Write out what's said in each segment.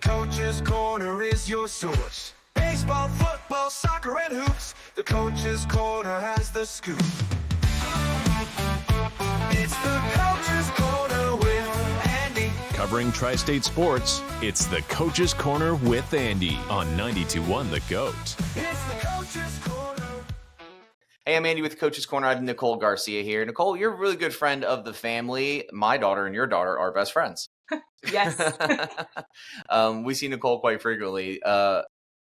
Coach's Corner is your source. Baseball, football, soccer, and hoops. The Coach's Corner has the scoop. It's the Coach's Corner with Andy. Covering Tri-State sports, it's the Coach's Corner with Andy on 92.1 The GOAT. It's the Coach's Corner. Hey, I'm Andy with Coach's Corner. I have Nicole Garcia here. Nicole, you're a really good friend of the family. My daughter and your daughter are best friends. Yes. We see Nicole quite frequently.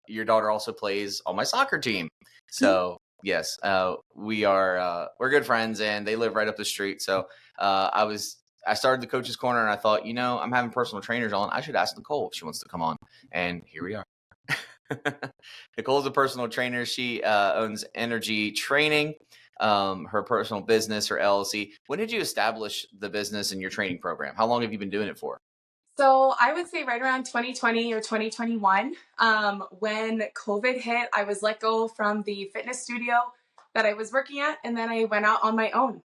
Your daughter also plays on my soccer team. So yes, we're good friends, and they live right up the street. So I started the Coach's Corner, and I thought, I'm having personal trainers on. I should ask Nicole if she wants to come on. And here we are. Nicole's a personal trainer. She owns NRG Training, her personal business, her LLC. When did you establish the business and your training program? How long have you been doing it for? So I would say right around 2020 or 2021, when COVID hit, I was let go from the fitness studio that I was working at, and then I went out on my own.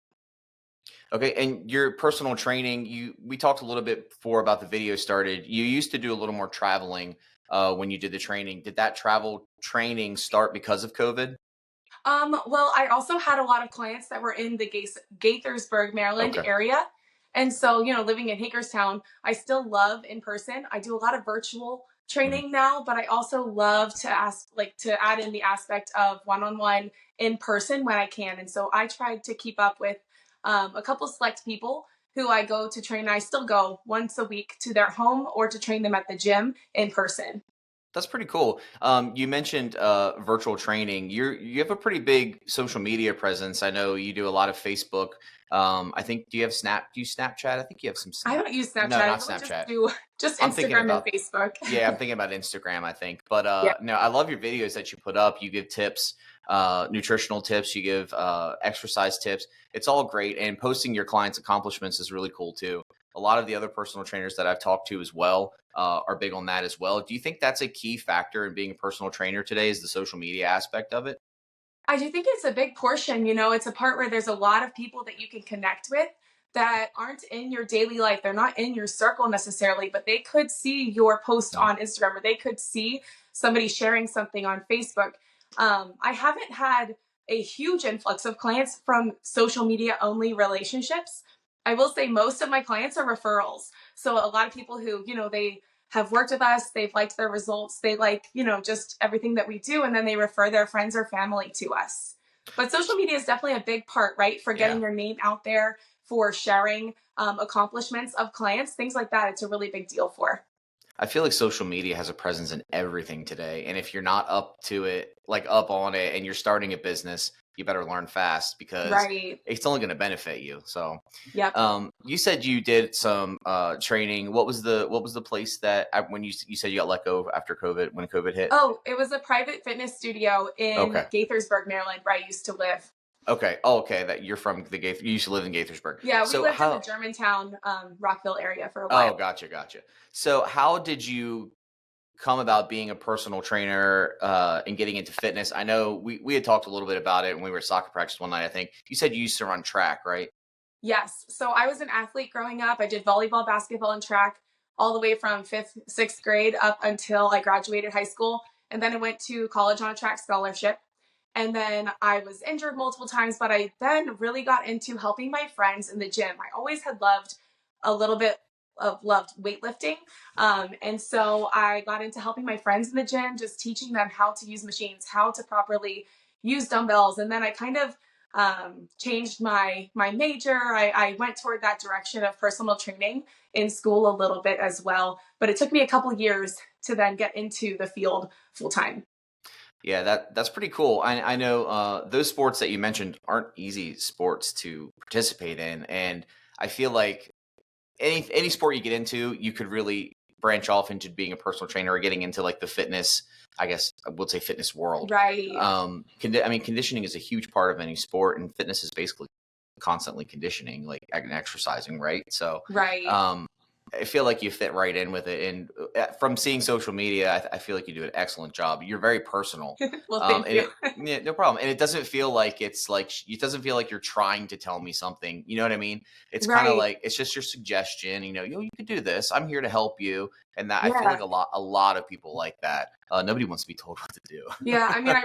Okay, and your personal training, we talked a little bit before about the video started. You used to do a little more traveling when you did the training. Did that travel training start because of COVID? Well, I also had a lot of clients that were in the Gaithersburg, Maryland area. And so, living in Hagerstown, I still love in person. I do a lot of virtual training now, but I also love to add in the aspect of one-on-one in person when I can. And so I tried to keep up with a couple select people who I go to train. I still go once a week to their home or to train them at the gym in person. That's pretty cool. You mentioned virtual training. You have a pretty big social media presence. I know you do a lot of Facebook. I think, do you Snapchat? I think you have some. I don't use Snapchat. No, not I Snapchat. Just Instagram and Facebook. Yeah, I'm thinking about Instagram, I think. But no, I love your videos that you put up. You give tips, nutritional tips. You give exercise tips. It's all great. And posting your clients' accomplishments is really cool too. A lot of the other personal trainers that I've talked to as well are big on that as well. Do you think that's a key factor in being a personal trainer today, is the social media aspect of it? I do think it's a big portion. It's a part where there's a lot of people that you can connect with that aren't in your daily life. They're not in your circle necessarily, but they could see your post on Instagram, or they could see somebody sharing something on Facebook. I haven't had a huge influx of clients from social media only relationships. I will say most of my clients are referrals. So a lot of people who, they have worked with us, they've liked their results, they like, just everything that we do, and then they refer their friends or family to us. But social media is definitely a big part, right? For getting your name out there, for sharing accomplishments of clients, things like that. It's a really big deal for. I feel like social media has a presence in everything today. And if you're not up on it, and you're starting a business, you better learn fast, because it's only going to benefit you. So, you said you did some training. What was the place that when you said you got let go after COVID, when COVID hit? Oh, it was a private fitness studio in Gaithersburg, Maryland, where I used to live. Okay. Oh, okay. That you're from you used to live in Gaithersburg. Yeah, we lived in the Germantown, Rockville area for a while. Oh, gotcha. So how did you come about being a personal trainer and getting into fitness? I know we had talked a little bit about it when we were at soccer practice one night. I think you said you used to run track, right? Yes. So I was an athlete growing up. I did volleyball, basketball, and track all the way from 5th, 6th grade up until I graduated high school. And then I went to college on a track scholarship. And then I was injured multiple times, but I then really got into helping my friends in the gym. I always had loved weightlifting. And so I got into helping my friends in the gym, just teaching them how to use machines, how to properly use dumbbells. And then I kind of changed my major. I went toward that direction of personal training in school a little bit as well. But it took me a couple years to then get into the field full time. Yeah, that's pretty cool. I know those sports that you mentioned aren't easy sports to participate in. And I feel like any sport you get into, you could really branch off into being a personal trainer or getting into like the fitness, I guess I would say fitness world. Right. Conditioning is a huge part of any sport, and fitness is basically constantly conditioning, like and exercising, right? So, I feel like you fit right in with it. And from seeing social media, I feel like you do an excellent job. You're very personal. Well, thank And you. yeah, no problem. And it doesn't feel like it doesn't feel like you're trying to tell me something. You know what I mean? It's kind of Right. like, it's just your suggestion, you could do this. I'm here to help you. And that I feel Yeah. like a lot of people like that. Nobody wants to be told what to do. Yeah. I mean,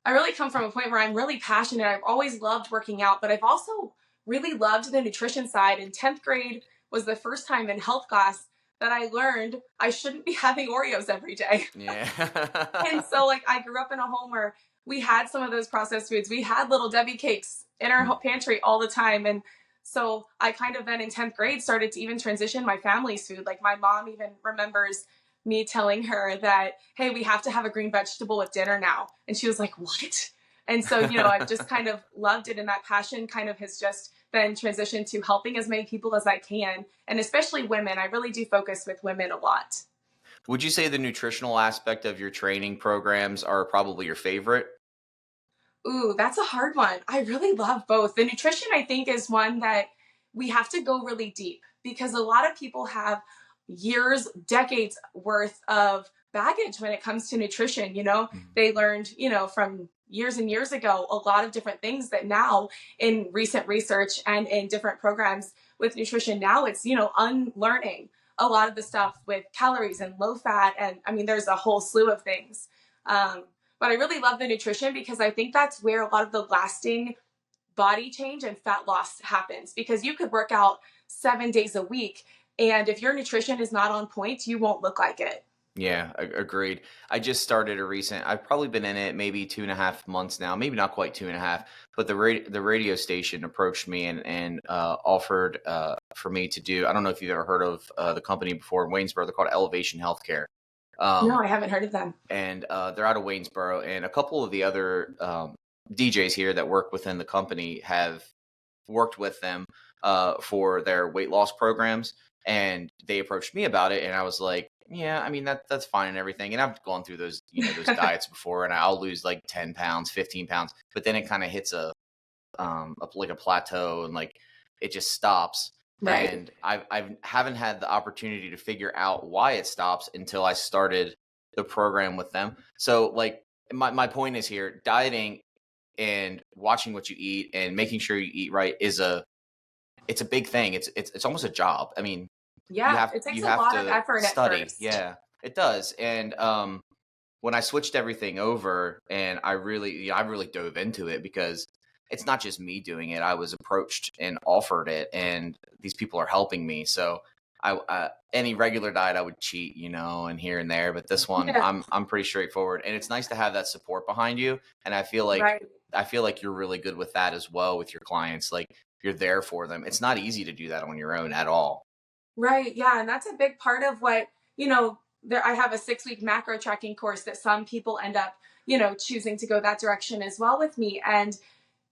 I really come from a point where I'm really passionate. I've always loved working out, but I've also really loved the nutrition side. And 10th grade was the first time in health class that I learned I shouldn't be having Oreos every day. Yeah. And so, like, I grew up in a home where we had some of those processed foods. We had little Debbie cakes in our pantry all the time. And so I kind of then in 10th grade started to even transition my family's food. Like, my mom even remembers me telling her that, hey, we have to have a green vegetable with dinner now. And she was like, what? And so, I've just kind of loved it. And that passion kind of has just then transitioned to helping as many people as I can. And especially women. I really do focus with women a lot. Would you say the nutritional aspect of your training programs are probably your favorite? Ooh, that's a hard one. I really love both. The nutrition, I think, is one that we have to go really deep because a lot of people have years, decades worth of baggage when it comes to nutrition. Mhm. They learned, from years and years ago, a lot of different things that now in recent research and in different programs with nutrition, now it's, unlearning a lot of the stuff with calories and low fat. And I mean, there's a whole slew of things. Um, but I really love the nutrition because I think that's where a lot of the lasting body change and fat loss happens because you could work out 7 days a week. And if your nutrition is not on point, you won't look like it. Yeah, agreed. I just started I've probably been in it maybe 2.5 months now, maybe not quite 2.5, but the radio station approached me and offered for me to do. I don't know if you've ever heard of the company before in Waynesboro. They're called Elevation Healthcare. No, Um, I haven't heard of them. and they're out of Waynesboro, and a couple of the other DJs here that work within the company have worked with them for their weight loss programs, and they approached me about it, and I was like, yeah, I mean that's fine and everything, and I've gone through those diets before, and I'll lose like 10 pounds, 15 pounds, but then it kind of hits like a plateau, and like it just stops. Right. And I haven't had the opportunity to figure out why it stops until I started the program with them. So like my point is here, dieting and watching what you eat and making sure you eat right it's a big thing. It's almost a job. I mean, you Yeah, have it takes you a have lot of to effort at study. first. Yeah, it does. And when I switched everything over, and I really dove into it because it's not just me doing it. I was approached and offered it, and these people are helping me. So any regular diet I would cheat, and here and there, but this one Yeah, I'm pretty straightforward, and it's nice to have that support behind you. And right. I feel like you're really good with that as well with your clients. Like you're there for them. It's not easy to do that on your own at all. Right. Yeah. And that's a big part of what, there, I have a 6 week macro tracking course that some people end up, choosing to go that direction as well with me. And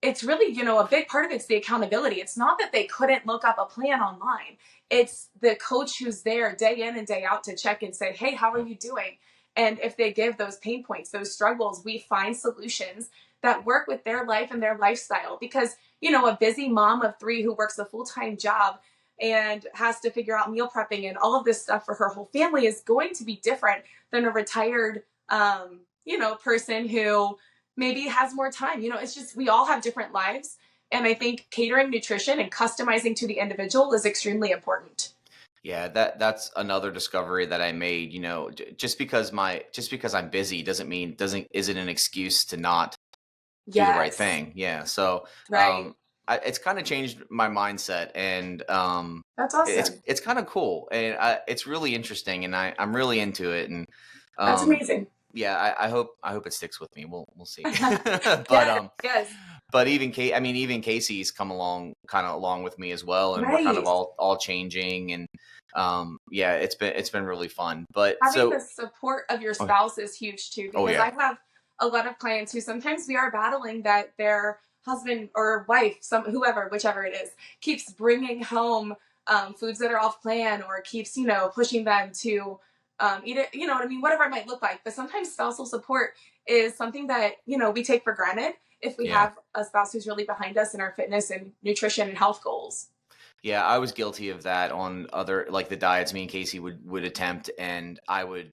it's really, a big part of it's the accountability. It's not that they couldn't look up a plan online. It's the coach who's there day in and day out to check and say, hey, how are you doing? And if they give those pain points, those struggles, we find solutions that work with their life and their lifestyle. Because, a busy mom of 3 who works a full time job and has to figure out meal prepping and all of this stuff for her whole family is going to be different than a retired, person who maybe has more time. It's just we all have different lives. And I think catering nutrition and customizing to the individual is extremely important. Yeah, that's another discovery that I made. Just because I'm busy doesn't isn't an excuse to not do the right Yes. thing. Yeah. So Right. it's kind of changed my mindset, and That's it's awesome. it's kind of cool, and it's really interesting, and I'm really into it, and That's um, amazing. yeah, I hope it sticks with me. We'll see. but Yes. Yes. but even Casey's come along with me as well, and we're kind of Right. all changing, and yeah, it's been really fun. But Having the so support of your oh, spouse is huge too, oh because yeah, I have a lot of clients who sometimes we are battling that their husband or wife, some whoever, whichever it is, keeps bringing home foods that are off plan or keeps, pushing them to eat it, you know what I mean, whatever it might look like. But sometimes spousal support is something that, we take for granted if we yeah. have a spouse who's really behind us in our fitness and nutrition and health goals. Yeah, I was guilty of that on other like the diets me and Casey would attempt, and I would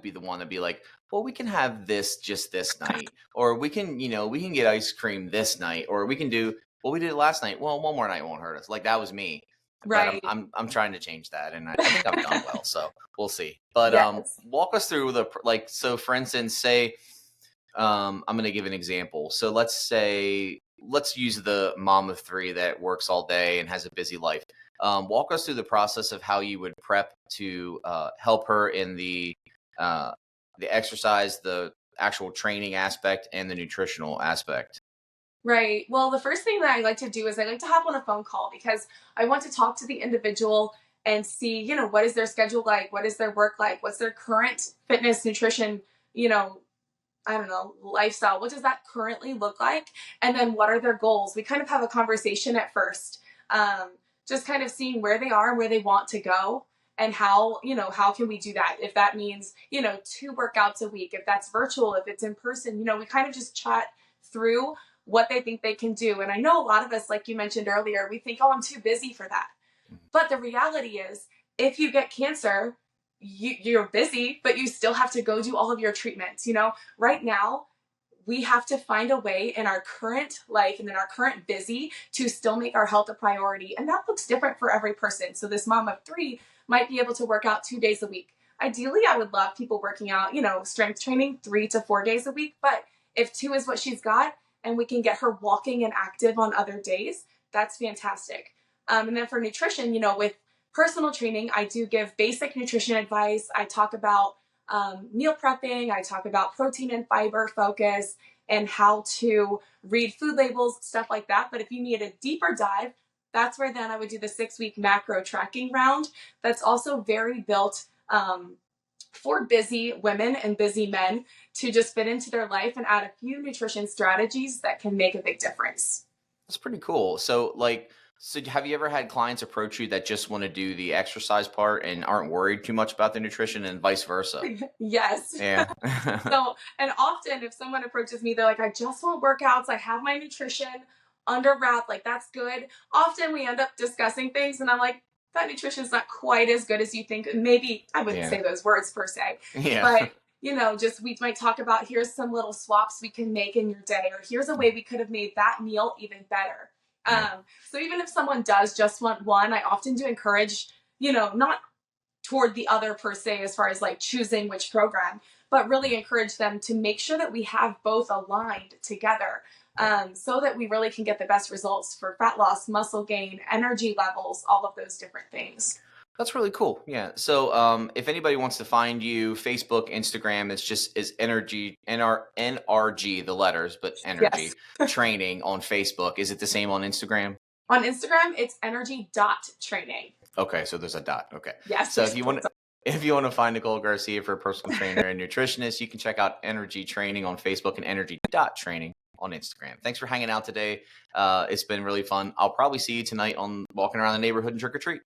be the one to be like, well, we can have this just this night, or we can get ice cream this night, or we can do well, we did it last night. Well, one more night won't hurt us. Like that was me, but I'm Right. I'm I'm trying to change that, and I think I've done well. So we'll see. But Yes. walk us through like so. For instance, say I'm going to give an example. So let's use the mom of three that works all day and has a busy life. Walk us through the process of how you would prep to help her in the exercise, the actual training aspect, and the nutritional aspect. Right. Well, the first thing that I like to do is I like to hop on a phone call because I want to talk to the individual and see, what is their schedule like? What is their work like? What's their current fitness, nutrition, you know, I don't know, lifestyle? What does that currently look like? And then what are their goals? We kind of have a conversation at first, just kind of seeing where they are, where they want to go, and how can we do that? If that means, 2 workouts a week, if that's virtual, if it's in person, we kind of just chat through what they think they can do. And I know a lot of us, like you mentioned earlier, we think, oh, I'm too busy for that. But the reality is, if you get cancer, you're busy, but you still have to go do all of your treatments. Right now, we have to find a way in our current life and in our current busy to still make our health a priority. And that looks different for every person. So this mom of three might be able to work out 2 days a week. Ideally, I would love people working out, strength training 3 to 4 days a week. But if 2 is what she's got and we can get her walking and active on other days, that's fantastic. And then for nutrition, with personal training, I do give basic nutrition advice. I talk about meal prepping. I talk about protein and fiber focus and how to read food labels, stuff like that. But if you need a deeper dive, that's where then I would do the 6-week macro tracking round. That's also very built for busy women and busy men to just fit into their life and add a few nutrition strategies that can make a big difference. That's pretty cool. So have you ever had clients approach you that just want to do the exercise part and aren't worried too much about the nutrition, and vice versa? Yes. Yeah. So, and often if someone approaches me, they're like, I just want workouts. I have my nutrition under wrap. Like, that's good. Often we end up discussing things and I'm like, that nutrition's not quite as good as you think. Maybe I wouldn't Yeah. say those words per se, Yeah. but just we might talk about, here's some little swaps we can make in your day, or here's a way we could have made that meal even better. So even if someone does just want one, I often do encourage, not toward the other per se, as far as like choosing which program, but really encourage them to make sure that we have both aligned together, so that we really can get the best results for fat loss, muscle gain, energy levels, all of those different things. That's really cool. Yeah. So if anybody wants to find you, Facebook, Instagram, is NRG, the letters, but energy Yes. training on Facebook. Is it the same on Instagram? On Instagram, it's energy.training. Okay, so there's a dot. Okay. Yes. So if you want to find Nicole Garcia for a personal trainer and nutritionist, you can check out NRG Training on Facebook and energy.training on Instagram. Thanks for hanging out today. It's been really fun. I'll probably see you tonight on walking around the neighborhood and trick or treat.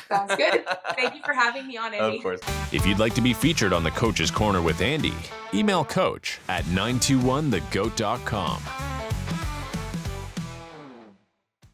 Sounds good. Thank you for having me on, Andy. Of course. If you'd like to be featured on the Coach's Corner with Andy, email coach at 921thegoat.com.